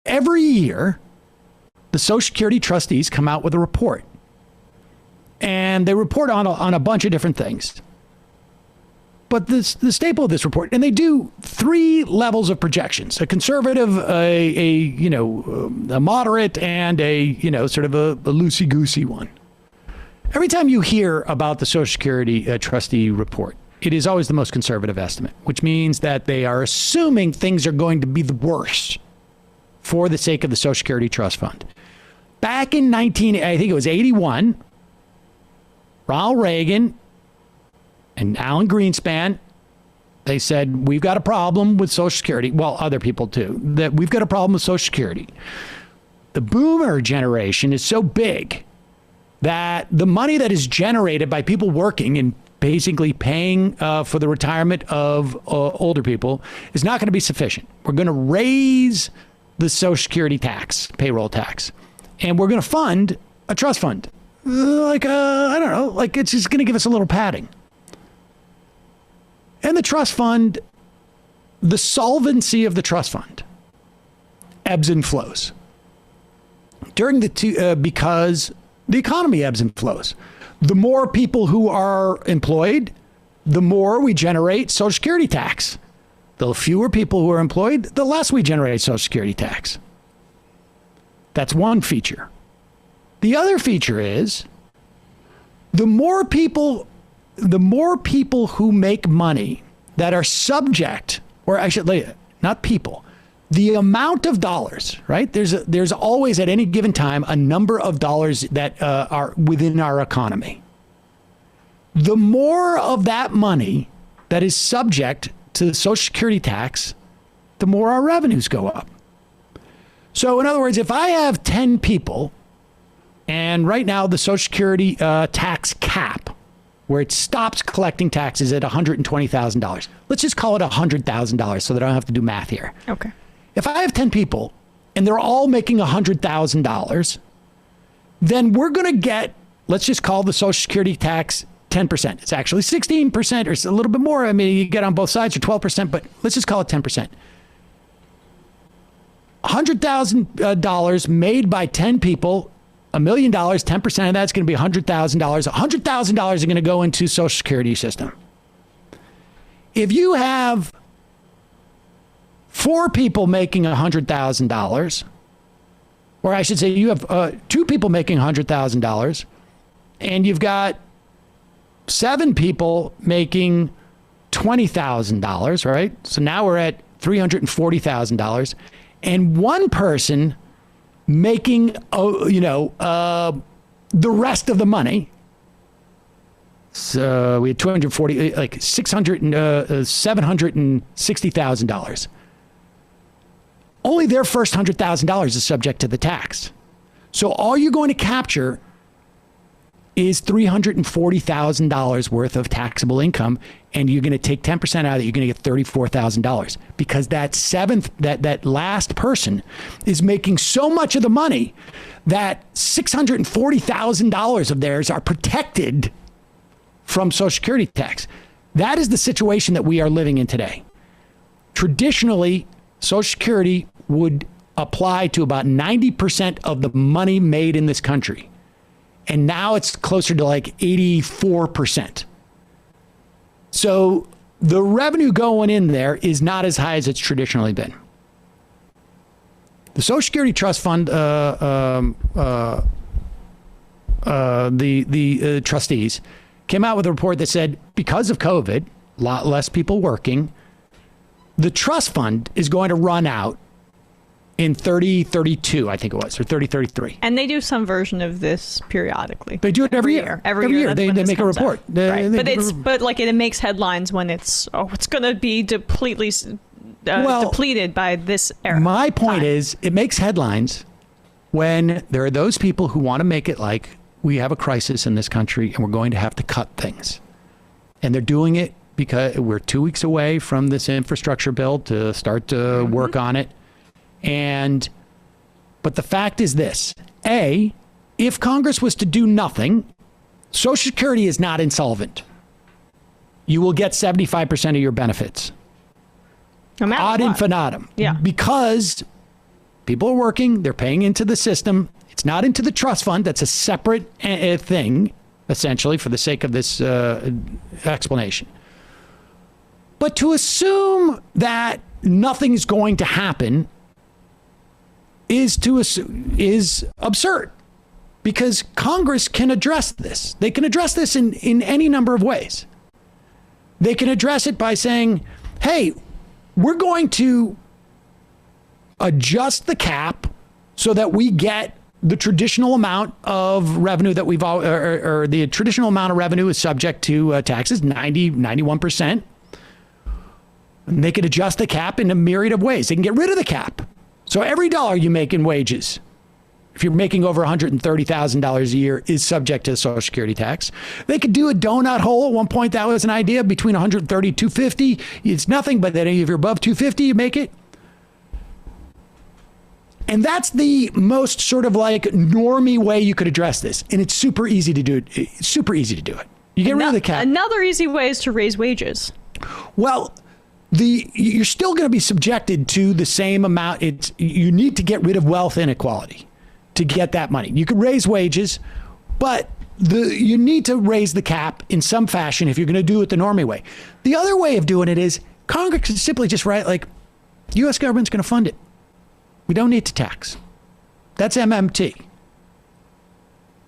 every year, the Social Security trustees come out with a report. And they report on a bunch of different things. But the staple of this report, and they do 3 levels of projections: a conservative, a moderate, and a sort of a loosey-goosey one. Every time you hear about the Social Security trustee report, it is always the most conservative estimate, which means that they are assuming things are going to be the worst for the sake of the Social Security Trust Fund. Back in 1981, Ronald Reagan and Alan Greenspan, they said, we've got a problem with Social Security. Well, other people too, that we've got a problem with Social Security. The boomer generation is so big that the money that is generated by people working and basically paying for the retirement of older people is not going to be sufficient. We're going to raise the Social Security tax, payroll tax, and we're going to fund a trust fund. I don't know, like it's just going to give us a little padding. And the trust fund, the solvency of the trust fund ebbs and flows during because the economy ebbs and flows. The more people who are employed, the more we generate Social Security tax. The fewer people who are employed, the less we generate Social Security tax. That's one feature. The other feature is the more people who make money that are subject, or I should say, not people, the amount of dollars, right? There's always at any given time a number of dollars that are within our economy. The more of that money that is subject to the Social Security tax, the more our revenues go up. So in other words, if I have 10 people, and right now the Social Security tax cap, where it stops collecting taxes at $120,000. Let's just call it $100,000 so that I don't have to do math here. Okay. If I have 10 people and they're all making $100,000, then we're going to get, let's just call the Social Security tax 10%. It's actually 16% or it's a little bit more. I mean, you get on both sides or 12%, but let's just call it 10%. $100,000 made by 10 people, $1 million, 10% of that's going to be $100,000. $100,000 are going to go into Social Security system. If you have 4 people making $100,000, or I should say you have 2 people making $100,000, and you've got 7 people making $20,000, right? So now we're at $340,000, and 1 person making, the rest of the money. So we had 240, like $760,000. Only their first $100,000 is subject to the tax. So all you're going to capture is $340,000 worth of taxable income, and you're going to take 10% out of it. You're going to get $34,000 because that last person is making so much of the money that $640,000 of theirs are protected from Social Security tax. That is the situation that we are living in today. Traditionally, Social Security would apply to about 90% of the money made in this country. And now it's closer to like 84%. So the revenue going in there is not as high as it's traditionally been. The Social Security Trust Fund, the trustees came out with a report that said because of COVID, a lot less people working, the trust fund is going to run out in 3032, I think it was, or 3033. And they do some version of this periodically. They do it every year. Every year. They make a report. Right. But it makes headlines when it's going to be depleted by this era. My point is, it makes headlines when there are those people who want to make it like we have a crisis in this country and we're going to have to cut things. And they're doing it because we're 2 weeks away from this infrastructure bill to start to work on it. But the fact is this: A, if Congress was to do nothing, Social Security is not insolvent. You will get 75% of your benefits. No matter Ad what. infinitum. Yeah. Because People are working. They're paying into the system. It's not into the trust fund. That's a separate thing, essentially, for the sake of this explanation. But to assume that nothing's going to happen is absurd, because Congress can address this. They can address this in any number of ways. They can address it by saying, hey, we're going to adjust the cap so that we get the traditional amount of revenue that we've or the traditional amount of revenue is subject to taxes, 91%. And they could adjust the cap in a myriad of ways. They can get rid of the cap. So every dollar you make in wages, if you're making over $130,000 a year, is subject to the Social Security tax. They could do a donut hole. At one point, that was an idea between 130 and 250. It's nothing, but then if you're above 250, you make it. And that's the most sort of like normie way you could address this. And it's super easy to do it. It's super easy to do it. You get rid of the cap. Another easy way is to raise wages. Well, you're still going to be subjected to the same amount. You need to get rid of wealth inequality to get that money. You could raise wages, but you need to raise the cap in some fashion if you're going to do it the normie way. The other way of doing it is Congress can simply just write, like, the U.S. government's going to fund it. We don't need to tax. That's MMT.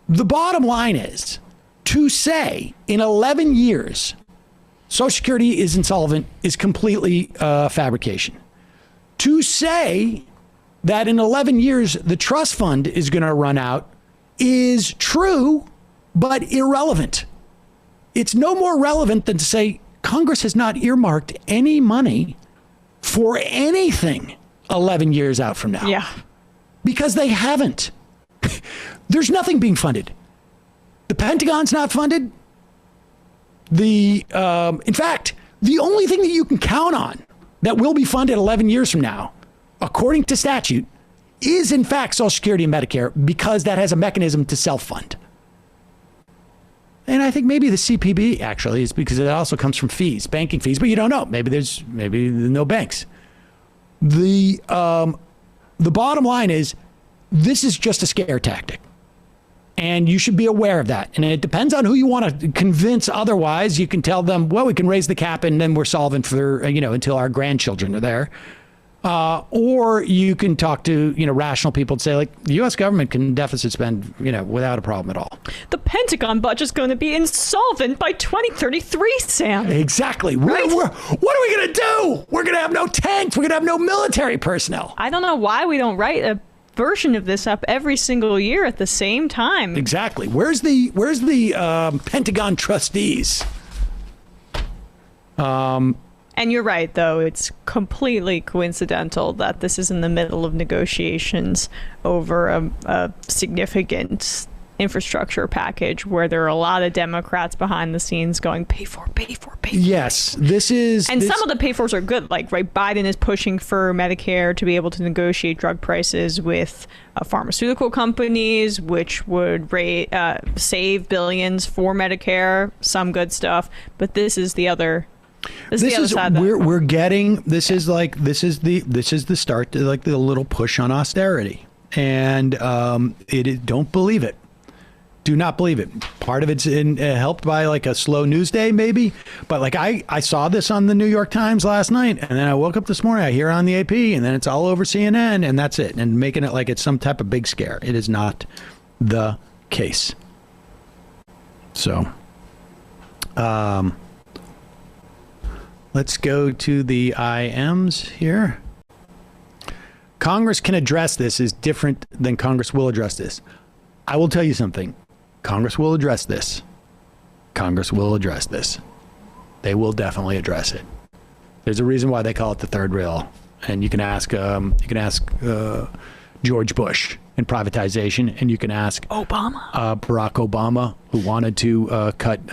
The bottom line is to say in 11 years, Social Security is insolvent is completely fabrication. To say that in 11 years, the trust fund is going to run out is true, but irrelevant. It's no more relevant than to say Congress has not earmarked any money for anything 11 years out from now. Yeah. Because they haven't. There's nothing being funded. The Pentagon's not funded. In fact, the only thing that you can count on that will be funded 11 years from now, according to statute, is in fact Social Security and Medicare, because that has a mechanism to self-fund. And I think maybe the CPB actually is because it also comes from fees, banking fees, but you don't know. Maybe there's no banks. The bottom line is this is just a scare tactic. And you should be aware of that. And it depends on who you want to convince otherwise. You can tell them, well, we can raise the cap and then we're solvent for, until our grandchildren are there. Or you can talk to, rational people and say, like, the U.S. government can deficit spend, without a problem at all. The Pentagon budget's going to be insolvent by 2033, Sam. Exactly. Right? What are we going to do? We're going to have no tanks. We're going to have no military personnel. I don't know why we don't write a version of this up every single year at the same time. Exactly. Where's the Pentagon trustees? And you're right, though. It's completely coincidental that this is in the middle of negotiations over a significant infrastructure package where there are a lot of Democrats behind the scenes going, pay for. Yes, this is... And some of the pay-fors are good. Like, right, Biden is pushing for Medicare to be able to negotiate drug prices with pharmaceutical companies, which would save billions for Medicare, some good stuff. But this is the other... This is the start to like the little push on austerity, and don't believe it. Do not believe it. Part of it's helped by like a slow news day, maybe. But like I saw this on the New York Times last night, and then I woke up this morning, I hear it on the AP, and then it's all over CNN, and that's it. And making it like it's some type of big scare. It is not the case. So, let's go to the IMs here. Congress can address this is different than Congress will address this. I will tell you something. Congress will address this. Congress will address this. They will definitely address it. There's a reason why they call it the third rail. And you can ask George Bush in privatization, and you can ask Barack Obama, who wanted to cut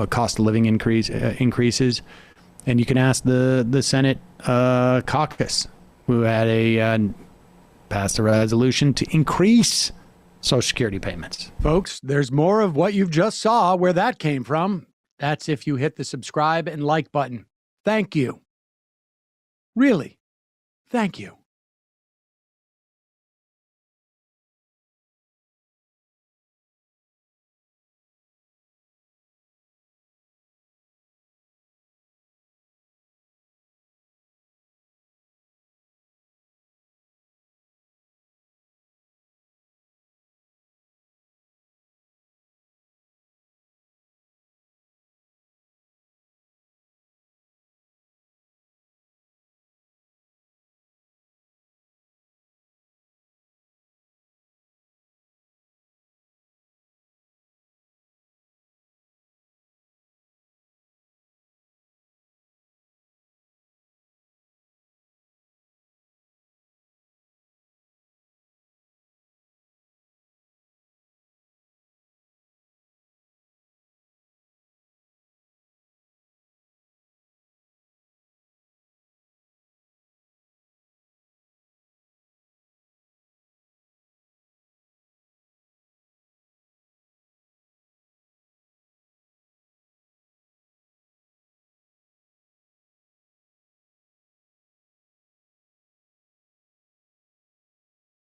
cost of living increases, and you can ask the Senate caucus, who had passed a resolution to increase Social Security payments. Folks, there's more of what you've just saw where that came from. That's if you hit the subscribe and like button. Thank you. Really, thank you.